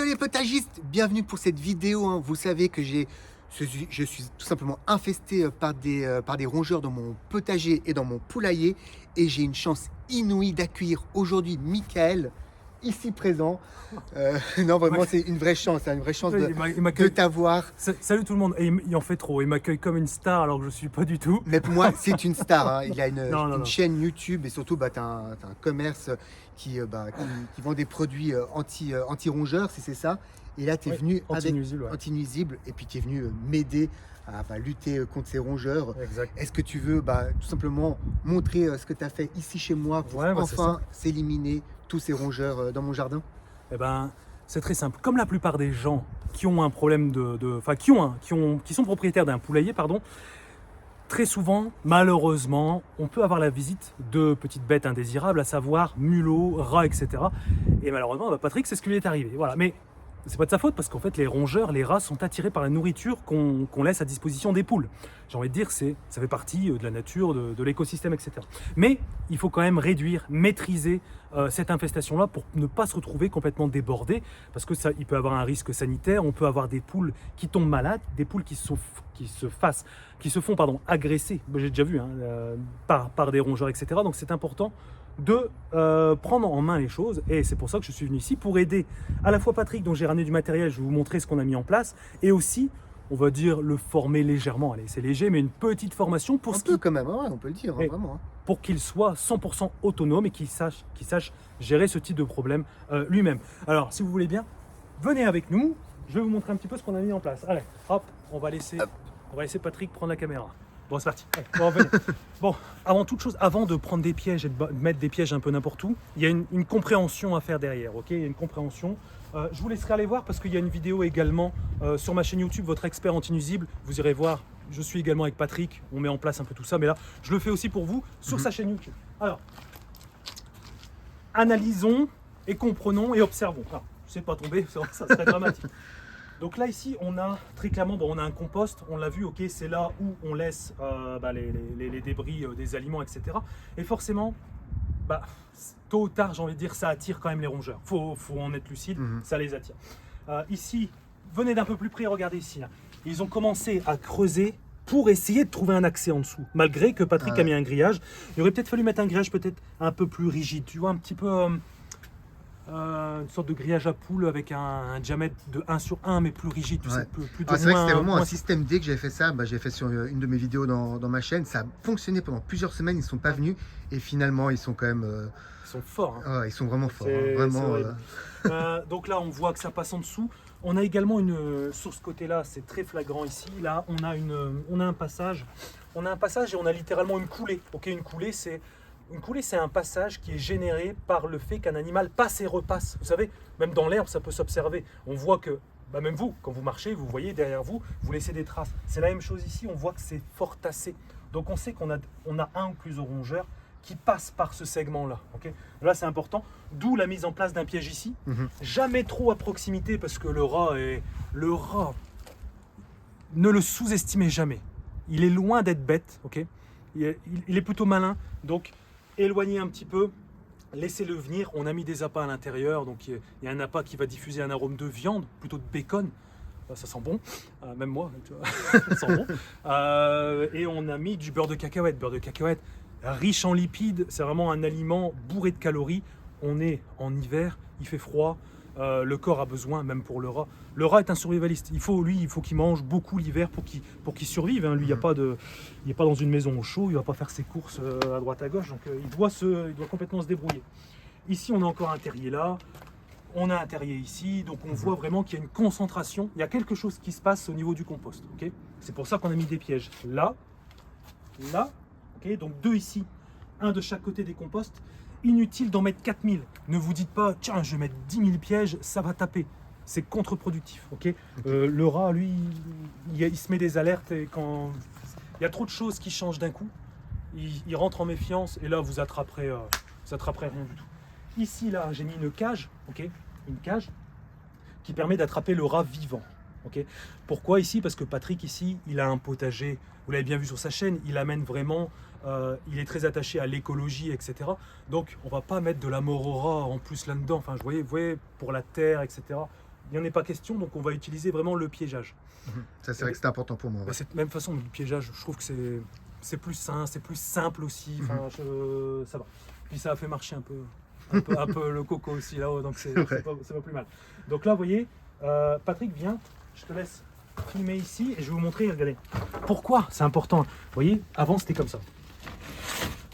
les potagistes, bienvenue pour cette vidéo. Vous savez que je suis tout simplement infesté par des rongeurs dans mon potager et dans mon poulailler. Et j'ai une chance inouïe d'accueillir aujourd'hui Michael, ici présent. Non, vraiment, c'est une vraie chance, hein, une vraie chance de t'avoir. Salut tout le monde, et il en fait trop, il m'accueille comme une star alors que je suis pas du tout. Mais pour moi, c'est une star. Hein. Il a une Non. chaîne YouTube et surtout, tu as, un commerce qui vend des produits anti-rongeurs, si c'est ça. Et là, tu es venu avec anti-nuisible et puis tu es venu m'aider à lutter contre ces rongeurs. Exact. Est-ce que tu veux tout simplement montrer ce que tu as fait ici chez moi pour enfin s'éliminer tous ces rongeurs dans mon jardin? Eh ben, c'est très simple. Comme la plupart des gens qui ont un problème qui sont propriétaires d'un poulailler, très souvent, malheureusement, on peut avoir la visite de petites bêtes indésirables, à savoir mulots, rats, etc. Et malheureusement, Patrick, c'est ce qui lui est arrivé. Voilà. Mais c'est pas de sa faute parce qu'en fait, les rongeurs, les rats sont attirés par la nourriture qu'on laisse à disposition des poules. J'ai envie de dire, ça fait partie de la nature, de l'écosystème, etc. Mais il faut quand même réduire, maîtriser cette infestation-là pour ne pas se retrouver complètement débordé, parce que il peut avoir un risque sanitaire. On peut avoir des poules qui tombent malades, des poules qui se font agresser. J'ai déjà vu par des rongeurs, etc. Donc c'est important de prendre en main les choses, et c'est pour ça que je suis venu ici pour aider à la fois Patrick, dont j'ai ramené du matériel, je vais vous montrer ce qu'on a mis en place, et aussi on va dire le former légèrement. Allez, c'est léger, mais une petite formation pour quand même, on peut le dire, vraiment. Pour qu'il soit 100% autonome et qu'il sache gérer ce type de problème lui-même. Alors, si vous voulez bien, venez avec nous. Je vais vous montrer un petit peu ce qu'on a mis en place. Allez, hop, on va laisser Patrick prendre la caméra. Bon, c'est parti. Bon, avant toute chose, avant de prendre des pièges et de mettre des pièges un peu n'importe où, il y a une compréhension à faire derrière, ok? Il y a une compréhension. Je vous laisserai aller voir parce qu'il y a une vidéo également sur ma chaîne YouTube, votre expert anti-nuisible. Vous irez voir, je suis également avec Patrick, on met en place un peu tout ça, mais là, je le fais aussi pour vous sur sa chaîne YouTube. Alors, analysons et comprenons et observons. Alors, je ne sais pas tomber, ça serait dramatique. Donc là, ici, on a très clairement, on a un compost, on l'a vu, ok, c'est là où on laisse les débris des aliments, etc. Et forcément, tôt ou tard, j'ai envie de dire, ça attire quand même les rongeurs. Faut en être lucide, ça les attire. Ici, venez d'un peu plus près, regardez ici. Là. Ils ont commencé à creuser pour essayer de trouver un accès en dessous. Malgré que Patrick a mis un grillage, il aurait peut-être fallu mettre un grillage peut-être un peu plus rigide, tu vois, un petit peu... une sorte de grillage à poules avec un diamètre de 1/1 mais plus rigide, tu sais, plus de c'est vrai que c'était vraiment un système D que j'avais fait ça, j'ai fait sur une de mes vidéos dans ma chaîne, ça a fonctionné pendant plusieurs semaines, ils ne sont pas venus et finalement ils sont quand même... Ils sont forts. Ils sont vraiment forts, donc là on voit que ça passe en dessous. On a également sur ce côté-là, c'est très flagrant ici, là on a un passage et on a littéralement une coulée. Ok, une coulée c'est un passage qui est généré par le fait qu'un animal passe et repasse. Vous savez, même dans l'herbe, ça peut s'observer. On voit que, même vous, quand vous marchez, vous voyez derrière vous, vous laissez des traces. C'est la même chose ici, on voit que c'est fort tassé. Donc on sait qu'on a un ou plusieurs rongeurs qui passent par ce segment-là. Okay, là, c'est important. D'où la mise en place d'un piège ici. Jamais trop à proximité parce que le rat, ne le sous-estimez jamais. Il est loin d'être bête. Okay, il est plutôt malin. Donc, éloignez un petit peu, laissez-le venir. On a mis des appâts à l'intérieur, donc il y a un appât qui va diffuser un arôme de viande, plutôt de bacon. Ça sent bon, même moi, tu vois, ça sent bon. Et on a mis du beurre de cacahuète riche en lipides. C'est vraiment un aliment bourré de calories. On est en hiver, il fait froid. Le corps a besoin, même pour le rat. Le rat est un survivaliste. Il faut qu'il mange beaucoup l'hiver pour qu'il survive. Lui, il n'est pas dans une maison au chaud, il ne va pas faire ses courses à droite à gauche. Donc, il doit complètement se débrouiller. Ici, on a encore un terrier là. On a un terrier ici. Donc, on voit vraiment qu'il y a une concentration. Il y a quelque chose qui se passe au niveau du compost. Okay, c'est pour ça qu'on a mis des pièges là. Okay, donc 2 ici, un de chaque côté des composts. Inutile d'en mettre 4000. Ne vous dites pas, tiens, je vais mettre 10 000 pièges, ça va taper. C'est contre-productif. Okay, le rat, lui, il se met des alertes et quand il y a trop de choses qui changent d'un coup, il rentre en méfiance et là, vous attraperez rien du tout. Ici, là, j'ai mis une cage, une cage qui permet d'attraper le rat vivant. Okay, pourquoi ici? Parce que Patrick, ici, il a un potager. Vous l'avez bien vu sur sa chaîne, il amène vraiment... il est très attaché à l'écologie, etc. Donc, on ne va pas mettre de la mort au rat en plus là-dedans. Enfin, vous voyez, pour la terre, etc. il n'y en est pas question, donc on va utiliser vraiment le piégeage. Ça, c'est vrai que c'est important pour moi. Bah, c'est de même façon, le piégeage, je trouve que c'est plus sain, c'est plus simple aussi. Enfin, ça va. Puis ça a fait marcher un peu le coco aussi là-haut, donc c'est pas plus mal. Donc là, vous voyez, Patrick, viens, je te laisse filmer ici et je vais vous montrer, regardez. Pourquoi c'est important? Vous voyez, avant c'était comme ça.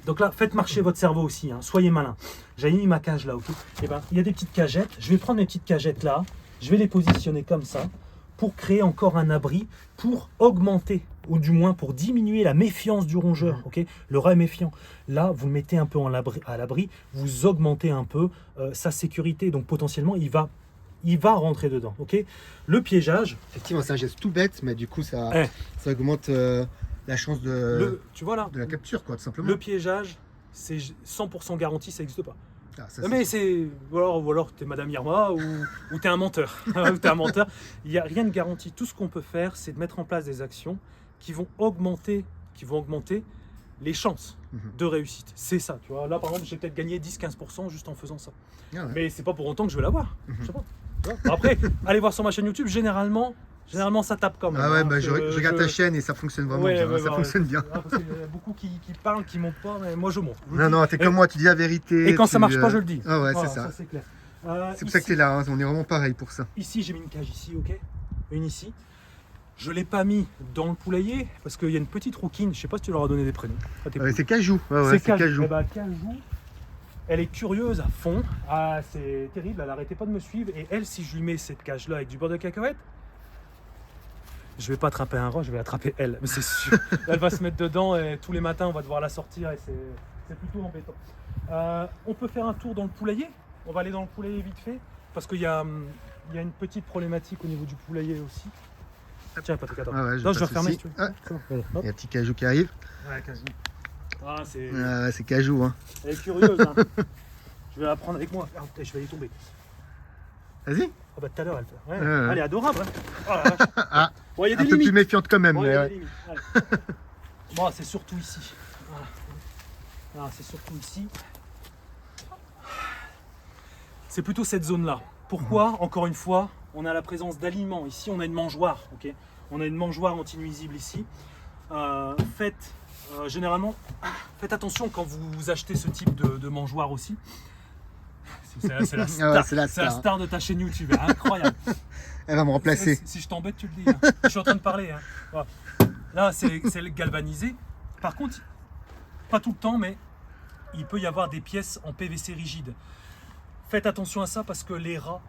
Donc là, faites marcher votre cerveau aussi, hein, soyez malin. J'avais mis ma cage là, ok. Et ben, il y a des petites cagettes. Je vais prendre mes petites cagettes là, je vais les positionner comme ça pour créer encore un abri, pour augmenter, ou du moins pour diminuer la méfiance du rongeur, ok. Le rat est méfiant. Là, vous le mettez un peu à l'abri, vous augmentez un peu sa sécurité. Donc potentiellement, il va rentrer dedans, ok. Le piégeage. Effectivement, c'est un geste tout bête, mais du coup, ça augmente la chance tu vois là, de la capture, quoi, tout simplement. Le piégeage, c'est 100% garanti, ça n'existe pas. Ah, ça, mais c'est. Ou alors tu es Madame Irma ou tu es un menteur. Ou t'es un menteur. Il n'y a rien de garanti. Tout ce qu'on peut faire, c'est de mettre en place des actions qui vont augmenter les chances de réussite. C'est ça, tu vois. Là, par exemple, j'ai peut-être gagné 10-15% juste en faisant ça. Ah ouais. Mais c'est pas pour autant que je vais l'avoir. Je sais pas. Tu vois. Après, allez voir sur ma chaîne YouTube. Généralement, ça tape quand même. Ah ouais, bah, je regarde ta chaîne et ça fonctionne vraiment bien. Ça fonctionne bien. Parce qu'il y a beaucoup qui parlent, qui montent pas, mais moi je monte. Non, t'es comme moi, tu dis la vérité. Et quand ça marche pas, je le dis. Ah ouais, voilà, c'est ça. C'est clair. C'est pour ça que t'es là, hein. On est vraiment pareil pour ça. Ici, j'ai mis une cage ici, ok. Une ici. Je ne l'ai pas mis dans le poulailler parce qu'il y a une petite rouquine. Je sais pas si tu leur as donné des prénoms. C'est Cajou. Ouais, c'est Cajou. Eh ben, Cajou, elle est curieuse à fond. Ah, c'est terrible, elle n'arrêtait pas de me suivre. Et elle, si je lui mets cette cage-là avec du beurre de cacahuète, je vais pas attraper un rat, je vais attraper elle. Mais c'est sûr. Elle va se mettre dedans et tous les matins, on va devoir la sortir et c'est plutôt embêtant. On peut faire un tour dans le poulailler. On va aller dans le poulailler vite fait parce qu'il y a une petite problématique au niveau du poulailler aussi. Tiens, Patrick, attends. Ah ouais, je vais refermer si tu veux. Ah. Il y a un petit Cajou qui arrive. Ouais, Cajou. Ah, c'est Cajou. Hein. Elle est curieuse. Hein. Je vais la prendre avec moi. Ah, putain, je vais y tomber. Vas-y. Ah bah tout à l'heure, elle fait. Ouais. Elle est adorable. Hein. Oh, la vache. Bon, il y a des un peu limites. plus méfiante quand même. Bon, mais bon, c'est surtout ici. Voilà. C'est surtout ici. C'est plutôt cette zone-là. Pourquoi? Encore une fois, on a la présence d'aliments. Ici, on a une mangeoire. Ok, on a une mangeoire anti-nuisible ici. Généralement, faites attention quand vous achetez ce type de mangeoire aussi. C'est la star de ta chaîne YouTube, incroyable. Elle va me remplacer. Si je t'embête, tu le dis. Hein. Je suis en train de parler. Hein. Voilà. Là, c'est le galvanisé. Par contre, pas tout le temps, mais il peut y avoir des pièces en PVC rigide. Faites attention à ça parce que les rats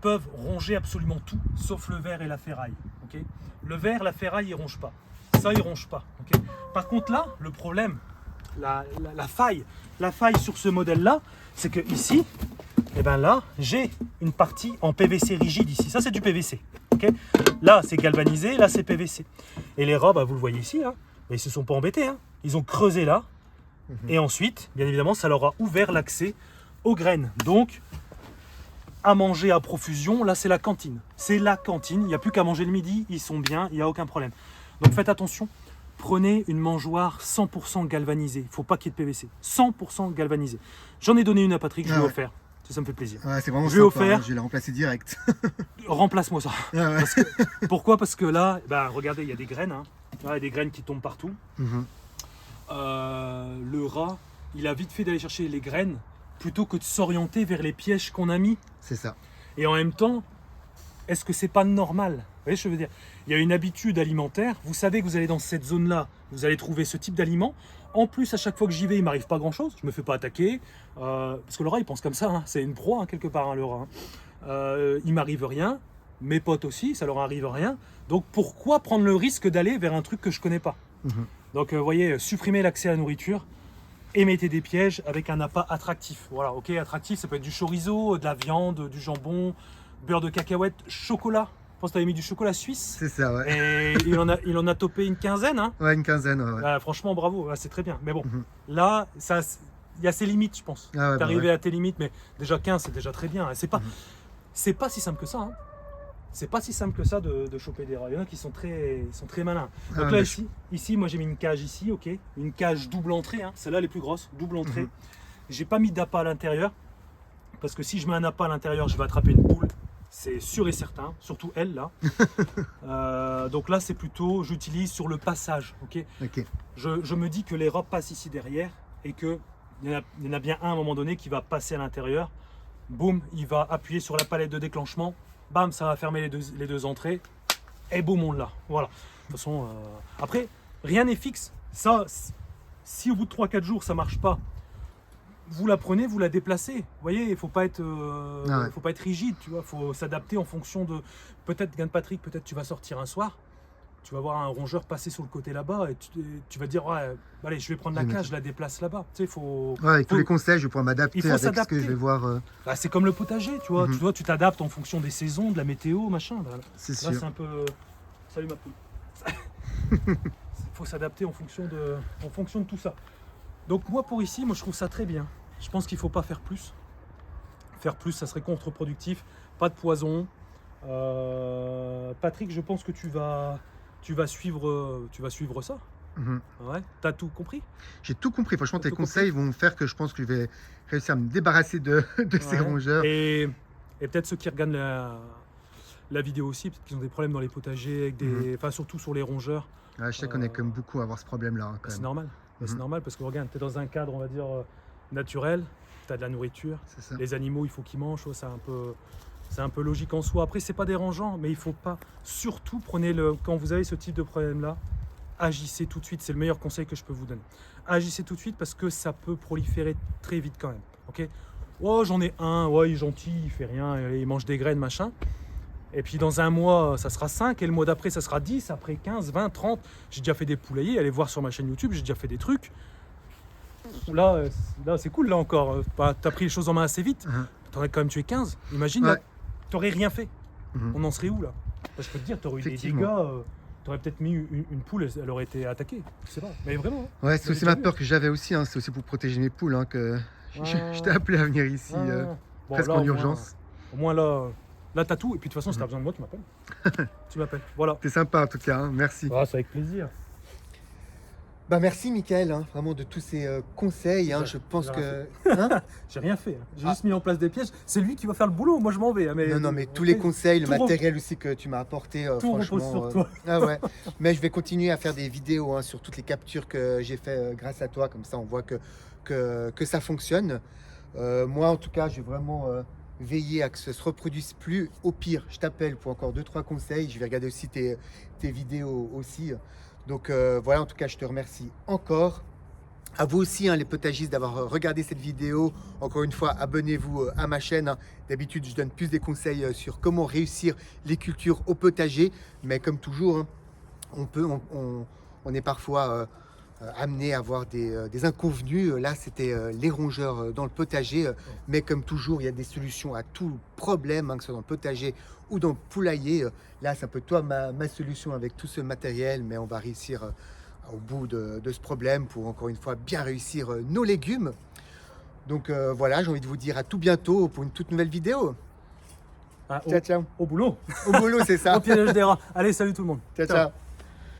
peuvent ronger absolument tout, sauf le verre et la ferraille. Okay, le verre, la ferraille, ils rongent pas. Ça, ils rongent pas. Okay. Par contre, là, le problème, la faille sur ce modèle-là, c'est que ici, et ben là, j'ai une partie en PVC rigide ici. Ça, c'est du PVC. Okay, là, c'est galvanisé, là, c'est PVC. Et les rats, bah, vous le voyez ici, hein, mais ils se sont pas embêtés. Hein. Ils ont creusé là. Et ensuite, bien évidemment, ça leur a ouvert l'accès aux graines. Donc, à manger à profusion, là, c'est la cantine. C'est la cantine. Il n'y a plus qu'à manger le midi. Ils sont bien. Il n'y a aucun problème. Donc, faites attention. Prenez une mangeoire 100% galvanisée. Il ne faut pas qu'il y ait de PVC. 100% galvanisée. J'en ai donné une à Patrick. Je lui ai offert. Ça me fait plaisir. Ouais, c'est vraiment je lui ai offert. Je vais la remplacer direct. Remplace-moi ça. Ah ouais. Pourquoi? Parce que là, bah, regardez, il y a des graines. Hein. Là, il y a des graines qui tombent partout. Le rat, il a vite fait d'aller chercher les graines plutôt que de s'orienter vers les pièges qu'on a mis. C'est ça. Et en même temps, est-ce que c'est pas normal? Vous voyez ce que je veux dire? Il y a une habitude alimentaire. Vous savez que vous allez dans cette zone-là, vous allez trouver ce type d'aliment. En plus, à chaque fois que j'y vais, il m'arrive pas grand-chose. Je me fais pas attaquer. Parce que le rat, il pense comme ça. Hein. C'est une proie, hein, quelque part, hein, le rat. Il m'arrive rien. Mes potes aussi, ça leur arrive rien. Donc, pourquoi prendre le risque d'aller vers un truc que je connais pas? Donc, vous voyez, supprimez l'accès à la nourriture et mettez des pièges avec un appât attractif. Voilà, ok, attractif, ça peut être du chorizo, de la viande, du jambon, beurre de cacahuète, chocolat. Je pense que tu avais mis du chocolat suisse. C'est ça, ouais. Et il en a topé une quinzaine. Hein. Ouais, une quinzaine, ouais. Franchement, bravo, c'est très bien. Mais bon, là, il y a ses limites, je pense. Ah ouais, t'es arrivé à tes limites, mais déjà 15, c'est déjà très bien. C'est pas si simple que ça. Hein. C'est pas si simple que ça de choper des rats. Il y en a qui sont très malins. Donc là, ici, moi j'ai mis une cage ici, ok. Une cage double entrée, hein. Celle-là, les plus grosses, double entrée. J'ai pas mis d'appât à l'intérieur. Parce que si je mets un appât à l'intérieur, je vais attraper une poule. c'est sûr et certain, surtout elle là. Donc là, c'est plutôt, j'utilise sur le passage. Ok. Ok. Je me dis que les robes passent ici derrière et qu'il y en a bien un à un moment donné qui va passer à l'intérieur. Boum, il va appuyer sur la palette de déclenchement. Bam, ça va fermer les deux entrées. Et boum, on l'a. Voilà. De toute façon, après, rien n'est fixe. Ça, si au bout de 3-4 jours, ça marche pas, vous la prenez, vous la déplacez. Vous voyez, il ne faut pas être rigide, tu vois. Il faut s'adapter en fonction de... Peut-être, Gain Patrick, peut-être tu vas sortir un soir, tu vas voir un rongeur passer sur le côté là-bas et tu vas dire, ouais, allez, je vais prendre la cage, je la déplace là-bas. Tu sais, faut... Ouais, avec tous les conseils, je vais pouvoir m'adapter avec ce que je vais voir. Bah, c'est comme le potager, tu vois. Tu t'adaptes en fonction des saisons, de la météo, machin. Là, C'est c'est un peu... Salut ma poule. Il faut s'adapter en fonction de tout ça. Donc moi, pour ici, moi, je trouve ça très bien. Je pense qu'il ne faut pas faire plus. Faire plus, ça serait contre-productif. Pas de poison. Patrick, je pense que tu vas suivre ça. Ouais. T'as tout compris? J'ai tout compris. Franchement, tes conseils vont faire que je pense que je vais réussir à me débarrasser de ces rongeurs. Et peut-être ceux qui regardent la vidéo aussi, peut-être qu'ils ont des problèmes dans les potagers, avec enfin, surtout sur les rongeurs. Ouais, je sais qu'on est comme beaucoup à avoir ce problème-là. Hein, c'est normal. C'est normal parce que regarde, tu es dans un cadre, on va dire, naturel, tu as de la nourriture, les animaux, il faut qu'ils mangent, c'est un peu logique en soi. Après, c'est pas dérangeant, mais il faut pas, surtout, quand vous avez ce type de problème-là, agissez tout de suite, c'est le meilleur conseil que je peux vous donner. Agissez tout de suite parce que ça peut proliférer très vite quand même, ok? Oh, j'en ai un, ouais, il est gentil, il fait rien, il mange des graines, machin. Et puis dans un mois, ça sera 5, et le mois d'après, ça sera 10, après 15, 20, 30. J'ai déjà fait des poulaillers, allez voir sur ma chaîne YouTube, j'ai déjà fait des trucs. Là c'est cool, là encore. T'as pris les choses en main assez vite. T'aurais quand même tué 15. Imagine, là, t'aurais rien fait. On en serait où, là? Je peux te dire, t'aurais eu des dégâts. T'aurais peut-être mis une poule, elle aurait été attaquée. Je sais pas, mais vraiment. Hein. Ouais, c'est aussi ma peur que j'avais aussi. Hein. C'est aussi pour protéger mes poules que je t'ai appelé à venir ici, presque en urgence. Au moins là, t'as tout. Et puis de toute façon, si t'as besoin de moi, tu m'appelles. Tu m'appelles. Voilà. T'es sympa en tout cas. Hein. Merci. Ah, c'est avec plaisir. Bah merci Mickaël, hein, vraiment de tous ces conseils. Hein, je pense que. J'ai rien fait. Hein. J'ai juste mis en place des pièges. C'est lui qui va faire le boulot. Moi, je m'en vais. Hein, mais non, mais tous les conseils, le matériel aussi que tu m'as apporté, tout franchement. repose sur toi. Ah ouais. Mais je vais continuer à faire des vidéos hein, sur toutes les captures que j'ai fait grâce à toi. Comme ça, on voit que ça fonctionne. Moi, en tout cas, j'ai vraiment veillé à que ça se reproduise plus. Au pire, je t'appelle pour encore 2-3 conseils. Je vais regarder aussi tes vidéos aussi. Donc voilà, en tout cas, je te remercie encore. À vous aussi, hein, les potagistes, d'avoir regardé cette vidéo. Encore une fois, abonnez-vous à ma chaîne. Hein. D'habitude, je donne plus des conseils sur comment réussir les cultures au potager. Mais comme toujours, hein, on est parfois amené à avoir des inconvenus. Là, c'était les rongeurs dans le potager. Mais comme toujours, il y a des solutions à tout problème, hein, que ce soit dans le potager ou dans le poulailler. Là, c'est un peu toi ma solution avec tout ce matériel. Mais on va réussir au bout de ce problème pour encore une fois bien réussir nos légumes. Donc voilà, j'ai envie de vous dire à tout bientôt pour une toute nouvelle vidéo. Ah, ciao. Au boulot. Au boulot, c'est ça. Au piège des rats. Allez, salut tout le monde. Ciao.